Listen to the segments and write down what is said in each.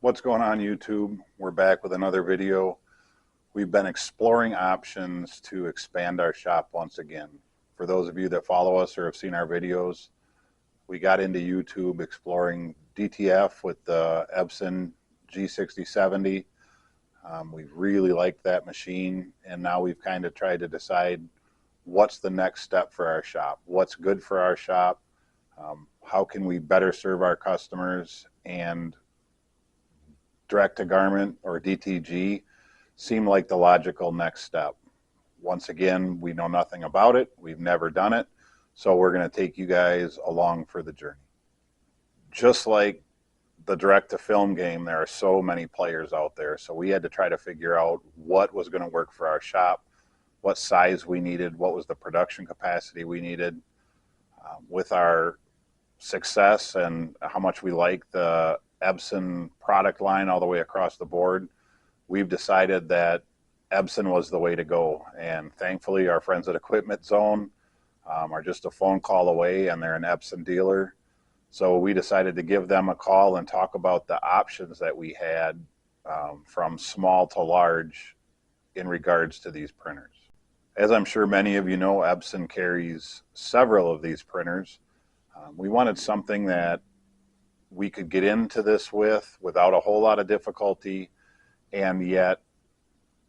What's going on, YouTube? We're back with another video. We've been exploring options to expand our shop once again. For those of you that follow us or have seen our videos, we got into YouTube exploring DTF with the Epson G6070. We've really liked that machine, and now we've kind of tried to decide what's the next step for our shop, what's good for our shop, how can we better serve our customers, and direct to garment or DTG seemed like the logical next step. Once again, we know nothing about it. We've never done it. So we're going to take you guys along for the journey. Just like the direct to film game, there are so many players out there. So we had to try to figure out what was going to work for our shop, what size we needed, what was the production capacity we needed. With our success and how much we like the Epson product line all the way across the board, we've decided that Epson was the way to go. And thankfully, our friends at Equipment Zone are just a phone call away, and they're an Epson dealer. So we decided to give them a call and talk about the options that we had from small to large in regards to these printers. As I'm sure many of you know, Epson carries several of these printers. We wanted something that we could get into this with without a whole lot of difficulty, and yet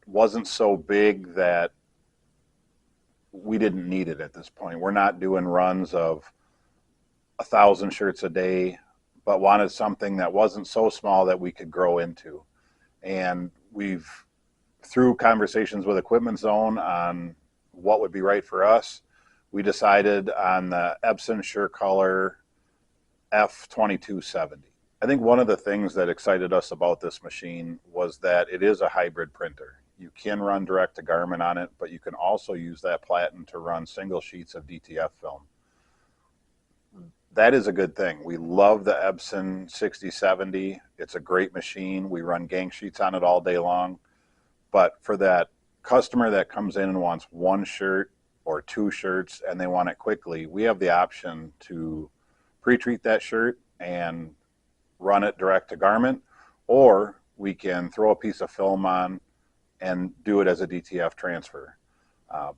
wasn't so big that we didn't need it at this point. We're not doing runs of 1,000 shirts a day, but wanted something that wasn't so small that we could grow into. And we've, through conversations with Equipment Zone on what would be right for us, we decided on the Epson SureColor F2270. I think one of the things that excited us about this machine was that it is a hybrid printer. You can run direct to garment on it, but you can also use that platen to run single sheets of DTF film. That is a good thing. We love the Epson 6070. It's a great machine. We run gang sheets on it all day long. But for that customer that comes in and wants one shirt or two shirts and they want it quickly, we have the option to pre-treat that shirt and run it direct to garment, or we can throw a piece of film on and do it as a DTF transfer.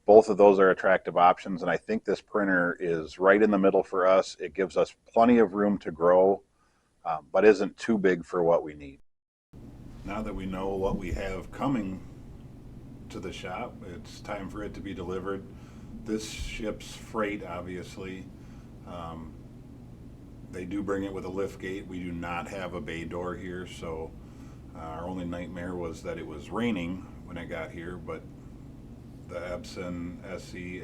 Both of those are attractive options, and I think this printer is right in the middle for us. It gives us plenty of room to grow, but isn't too big for what we need. Now that we know what we have coming to the shop, it's time for it to be delivered. This ships freight, obviously. They do bring it with a lift gate. We do not have a bay door here, so our only nightmare was that it was raining when it got here, but the Epson SE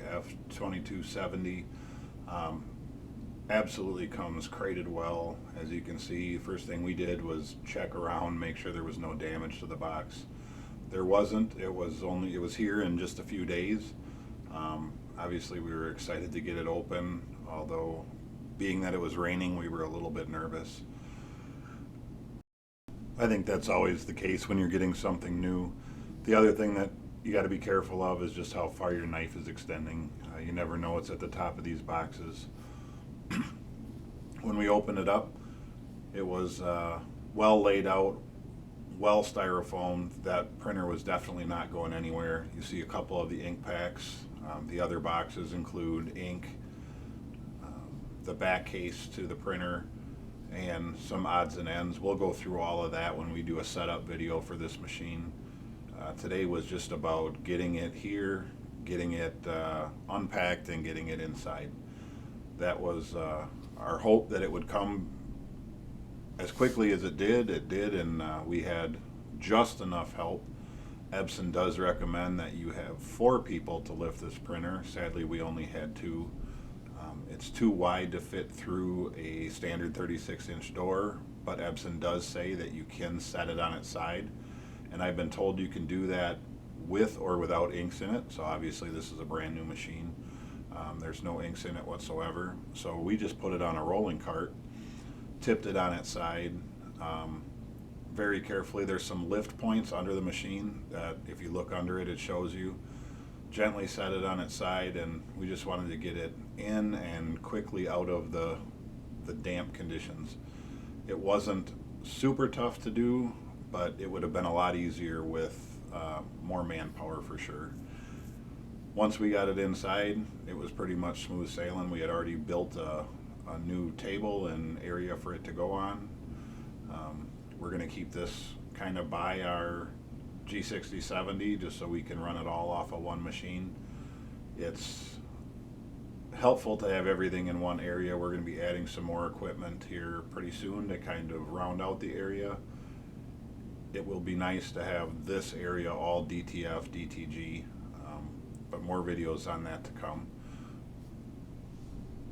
F2270 absolutely comes crated well. As you can see, first thing we did was check around, make sure there was no damage to the box. There wasn't. It was here in just a few days. Obviously, we were excited to get it open, although being that it was raining, we were a little bit nervous. I think that's always the case when you're getting something new. The other thing that you got to be careful of is just how far your knife is extending. You never know what's at the top of these boxes. When we opened it up, it was well laid out, well styrofoamed. That printer was definitely not going anywhere. You see a couple of the ink packs. The other boxes include ink, the back case to the printer, and some odds and ends. We'll go through all of that when we do a setup video for this machine. Today was just about getting it here, getting it unpacked, and getting it inside. That was our hope, that it would come as quickly as it did. It did, and we had just enough help. Epson does recommend that you have 4 people to lift this printer. Sadly, we only had 2. It's too wide to fit through a standard 36-inch door, but Epson does say that you can set it on its side, and I've been told you can do that with or without inks in it. So obviously this is a brand new machine. There's no inks in it whatsoever, so we just put it on a rolling cart, tipped it on its side very carefully. There's some lift points under the machine that if you look under it, it shows you. Gently set it on its side, and we just wanted to get it in and quickly out of the damp conditions. It wasn't super tough to do, but it would have been a lot easier with more manpower for sure. Once we got it inside, it was pretty much smooth sailing. We had already built a new table and area for it to go on. We're going to keep this kind of by our G6070 just so we can run it all off of one machine. It's helpful to have everything in one area. We're going to be adding some more equipment here pretty soon to kind of round out the area. It will be nice to have this area all DTF, DTG, but more videos on that to come.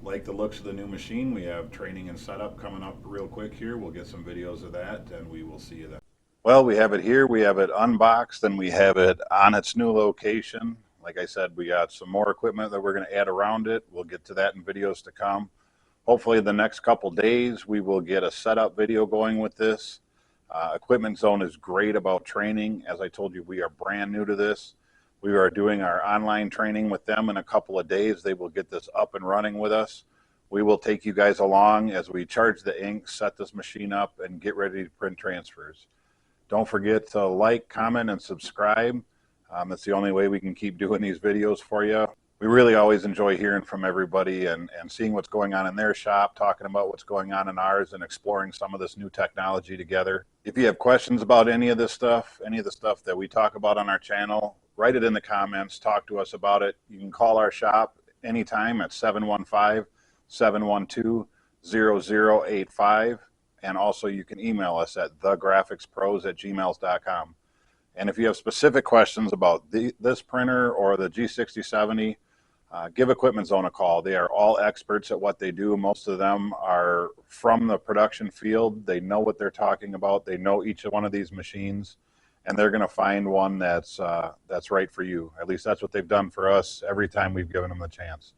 Like the looks of the new machine, we have training and setup coming up real quick here. We'll get some videos of that and we will see you then. Well, we have it here, we have it unboxed, and we have it on its new location. Like I said, we got some more equipment that we're going to add around it. We'll get to that in videos to come. Hopefully the next couple days we will get a setup video going with this. Equipment Zone is great about training. As I told you, we are brand new to this. We are doing our online training with them in a couple of days. They will get this up and running with us. We will take you guys along as we charge the ink, set this machine up, and get ready to print transfers. Don't forget to like, comment, and subscribe. That's the only way we can keep doing these videos for you. We really always enjoy hearing from everybody and seeing what's going on in their shop, talking about what's going on in ours, and exploring some of this new technology together. If you have questions about any of this stuff, any of the stuff that we talk about on our channel, write it in the comments, talk to us about it. You can call our shop anytime at 715-712-0085. And also you can email us at thegraphicspros@gmail.com. And if you have specific questions about this printer or the G6070, give Equipment Zone a call. They are all experts at what they do. Most of them are from the production field. They know what they're talking about. They know each one of these machines, and they're going to find one that's right for you. At least that's what they've done for us every time we've given them the chance.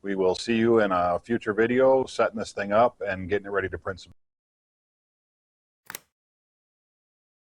We will see you in a future video setting this thing up and getting it ready to print some.